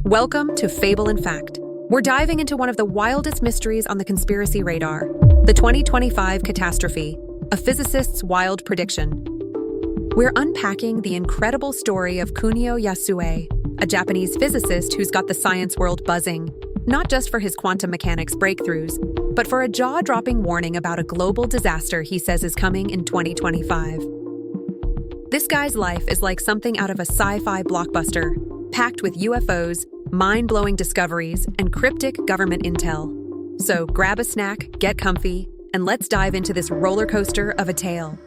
Welcome to Fable and Fact. We're diving into one of the wildest mysteries on the conspiracy radar, the 2025 catastrophe, a physicist's wild prediction. We're unpacking the incredible story of Kunio Yasue, a Japanese physicist who's got the science world buzzing, not just for his quantum mechanics breakthroughs, but for a jaw-dropping warning about a global disaster he says is coming in 2025. This guy's life is like something out of a sci-fi blockbuster, packed with UFOs, mind-blowing discoveries, and cryptic government intel. So grab a snack, get comfy, and let's dive into this roller coaster of a tale.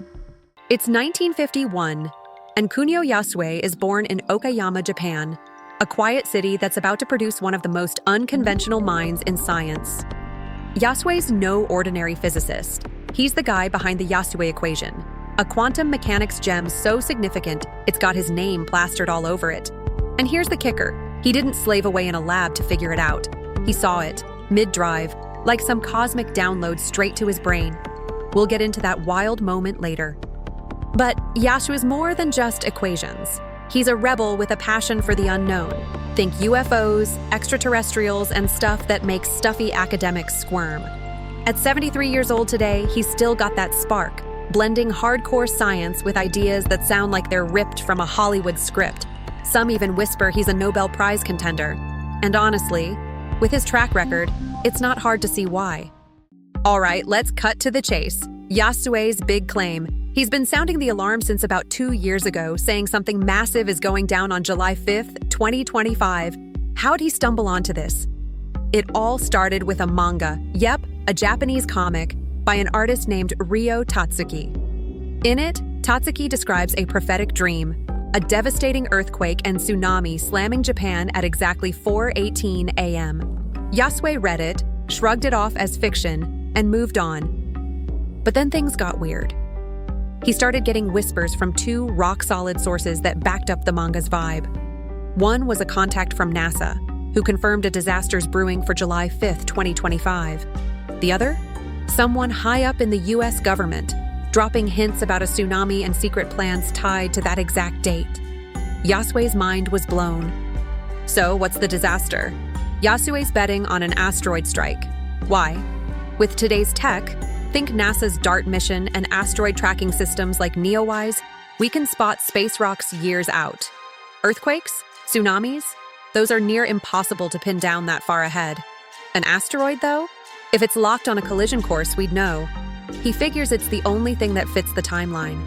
It's 1951, and Kunio Yasue is born in Okayama, Japan, a quiet city that's about to produce one of the most unconventional minds in science. Yasue's no ordinary physicist. He's the guy behind the Yasue equation, a quantum mechanics gem so significant it's got his name plastered all over it. And here's the kicker. He didn't slave away in a lab to figure it out. He saw it, mid-drive, like some cosmic download straight to his brain. We'll get into that wild moment later. But Yasue's more than just equations. He's a rebel with a passion for the unknown. Think UFOs, extraterrestrials, and stuff that makes stuffy academics squirm. At 73 years old today, he's still got that spark, blending hardcore science with ideas that sound like they're ripped from a Hollywood script. Some even whisper he's a Nobel Prize contender. And honestly, with his track record, it's not hard to see why. All right, let's cut to the chase. Yasue's big claim. He's been sounding the alarm since about 2 years ago, saying something massive is going down on July 5th, 2025. How'd he stumble onto this? It all started with a manga, a Japanese comic, by an artist named Ryo Tatsuki. In it, Tatsuki describes a prophetic dream, a devastating earthquake and tsunami slamming Japan at exactly 4:18 a.m. Yasue read it, shrugged it off as fiction, and moved on. But then things got weird. He started getting whispers from 2 rock-solid sources that backed up the manga's vibe. One was a contact from NASA, who confirmed a disaster's brewing for July 5th, 2025. The other? Someone high up in the U.S. government, dropping hints about a tsunami and secret plans tied to that exact date. Yasue's mind was blown. So, what's the disaster? Yasue's betting on an asteroid strike. Why? With today's tech, think NASA's DART mission and asteroid tracking systems like NEOWISE, we can spot space rocks years out. Earthquakes? Tsunamis? Those are near impossible to pin down that far ahead. An asteroid, though? If it's locked on a collision course, we'd know. He figures it's the only thing that fits the timeline.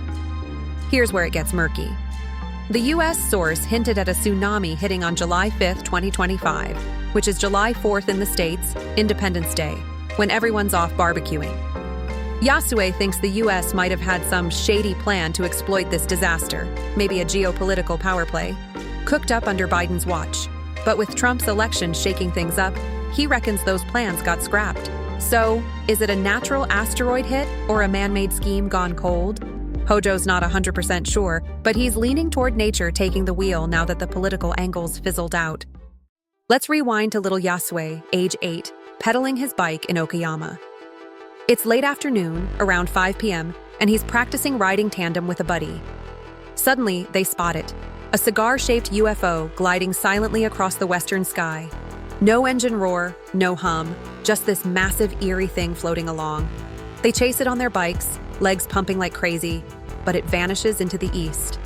Here's where it gets murky. The U.S. source hinted at a tsunami hitting on July 5th, 2025, which is July 4th in the States, Independence Day, when everyone's off barbecuing. Yasue thinks the U.S. might have had some shady plan to exploit this disaster, maybe a geopolitical power play, cooked up under Biden's watch. But with Trump's election shaking things up, he reckons those plans got scrapped. So, is it a natural asteroid hit or a man-made scheme gone cold? Hojo's not 100% sure, but he's leaning toward nature taking the wheel now that the political angles fizzled out. Let's rewind to little Yasue, age 8, pedaling his bike in Okayama. It's late afternoon, around 5 p.m., and he's practicing riding tandem with a buddy. Suddenly, they spot it, a cigar-shaped UFO gliding silently across the western sky. No engine roar, no hum, just this massive, eerie thing floating along. They chase it on their bikes, legs pumping like crazy, but it vanishes into the east.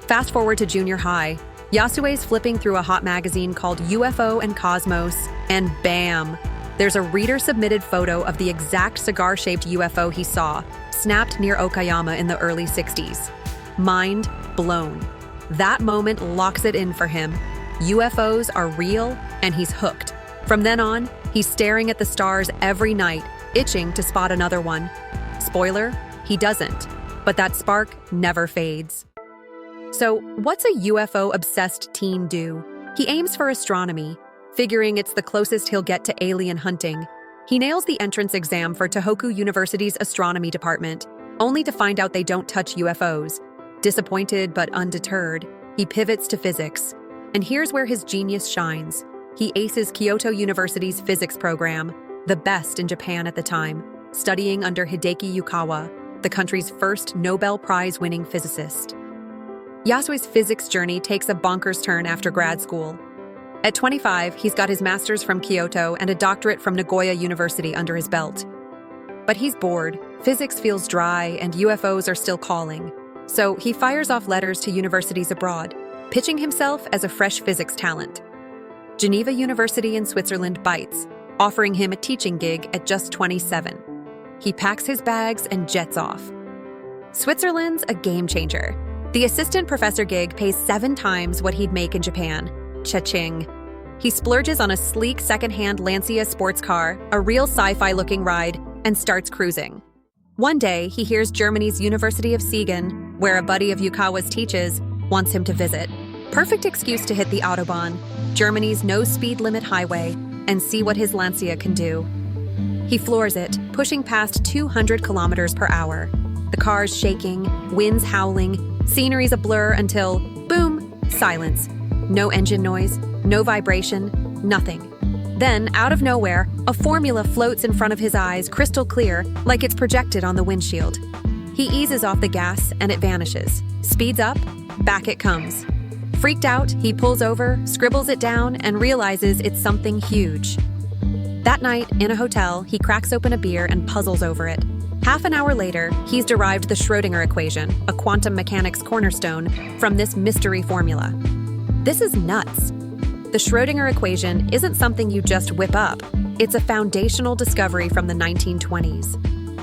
Fast forward to junior high, Yasue's flipping through a hot magazine called UFO and Cosmos, and bam! There's a reader-submitted photo of the exact cigar-shaped UFO he saw, snapped near Okayama in the early 60s. Mind blown. That moment locks it in for him. UFOs are real, and he's hooked. From then on, he's staring at the stars every night, itching to spot another one. Spoiler, he doesn't, but that spark never fades. So, what's a UFO-obsessed teen do? He aims for astronomy, figuring it's the closest he'll get to alien hunting. He nails the entrance exam for Tohoku University's astronomy department, only to find out they don't touch UFOs. Disappointed but undeterred, he pivots to physics. And here's where his genius shines. He aces Kyoto University's physics program, the best in Japan at the time, studying under Hideki Yukawa, the country's first Nobel Prize-winning physicist. Yasue's physics journey takes a bonkers turn after grad school. At 25, he's got his master's from Kyoto and a doctorate from Nagoya University under his belt. But he's bored, physics feels dry, and UFOs are still calling. So he fires off letters to universities abroad, pitching himself as a fresh physics talent. Geneva University in Switzerland bites, offering him a teaching gig at just 27. He packs his bags and jets off. Switzerland's a game changer. The assistant professor gig pays 7 times what he'd make in Japan. Cha-ching. He splurges on a sleek second-hand Lancia sports car, a real sci-fi-looking ride, and starts cruising. One day, he hears Germany's University of Siegen, where a buddy of Yukawa's teaches, wants him to visit. Perfect excuse to hit the Autobahn, Germany's no-speed limit highway, and see what his Lancia can do. He floors it, pushing past 200 kilometers per hour. The car's shaking, winds howling, scenery's a blur until, boom, silence. No engine noise, no vibration, nothing. Then, out of nowhere, a formula floats in front of his eyes, crystal clear, like it's projected on the windshield. He eases off the gas, and it vanishes. Speeds up, back it comes. Freaked out, he pulls over, scribbles it down, and realizes it's something huge. That night, in a hotel, he cracks open a beer and puzzles over it. Half an hour later, he's derived the Schrödinger equation, a quantum mechanics cornerstone, from this mystery formula. This is nuts. The Schrödinger equation isn't something you just whip up. It's a foundational discovery from the 1920s.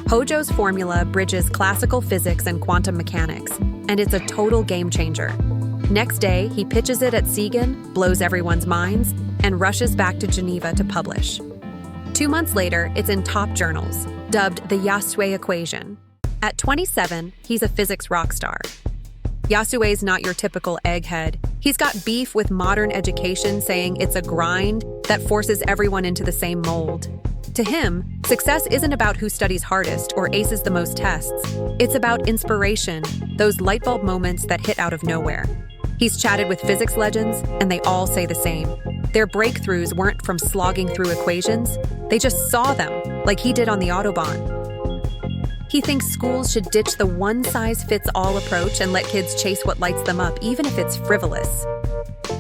Hojo's formula bridges classical physics and quantum mechanics, and it's a total game changer. Next day, he pitches it at Siegen, blows everyone's minds, and rushes back to Geneva to publish. 2 months later, it's in top journals, dubbed the Yasue equation. At 27, he's a physics rock star. Yasue's not your typical egghead. He's got beef with modern education, saying it's a grind that forces everyone into the same mold. To him, success isn't about who studies hardest or aces the most tests. It's about inspiration, those lightbulb moments that hit out of nowhere. He's chatted with physics legends, and they all say the same. Their breakthroughs weren't from slogging through equations. They just saw them, like he did on the Autobahn. He thinks schools should ditch the one-size-fits-all approach and let kids chase what lights them up, even if it's frivolous.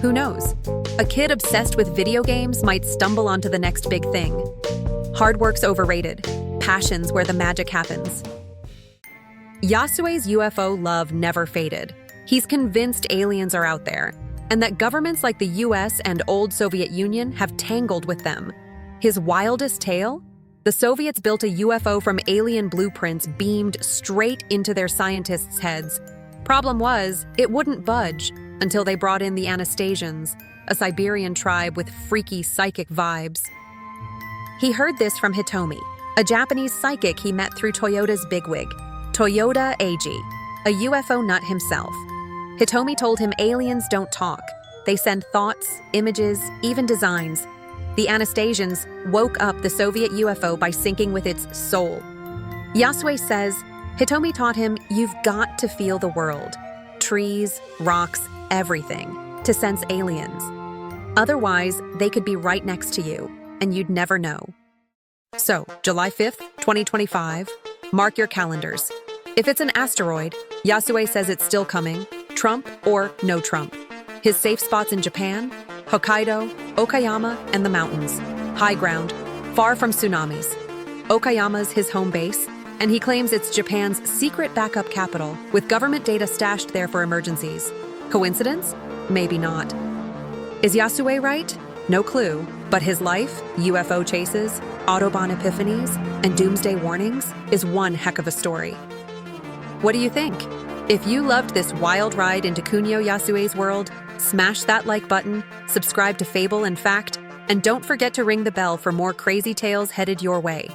Who knows? A kid obsessed with video games might stumble onto the next big thing. Hard work's overrated. Passion's where the magic happens. Yasue's UFO love never faded. He's convinced aliens are out there, and that governments like the US and old Soviet Union have tangled with them. His wildest tale? The Soviets built a UFO from alien blueprints beamed straight into their scientists' heads. Problem was, it wouldn't budge until they brought in the Anastasians, a Siberian tribe with freaky psychic vibes. He heard this from Hitomi, a Japanese psychic he met through Toyota's bigwig, Toyota AG, a UFO nut himself. Hitomi told him aliens don't talk. They send thoughts, images, even designs. The Anastasians woke up the Soviet UFO by syncing with its soul. Yasue says, Hitomi taught him you've got to feel the world. Trees, rocks, everything, to sense aliens. Otherwise, they could be right next to you, and you'd never know. So, July 5th, 2025, mark your calendars. If it's an asteroid, Yasue says it's still coming, Trump or no Trump. His safe spots in Japan, Hokkaido, Okayama, and the mountains. High ground, far from tsunamis. Okayama's his home base, and he claims it's Japan's secret backup capital, with government data stashed there for emergencies. Coincidence? Maybe not. Is Yasue right? No clue. But his life, UFO chases, Autobahn epiphanies, and doomsday warnings is one heck of a story. What do you think? If you loved this wild ride into Kunio Yasue's world, smash that like button, subscribe to Fable and Fact, and don't forget to ring the bell for more crazy tales headed your way.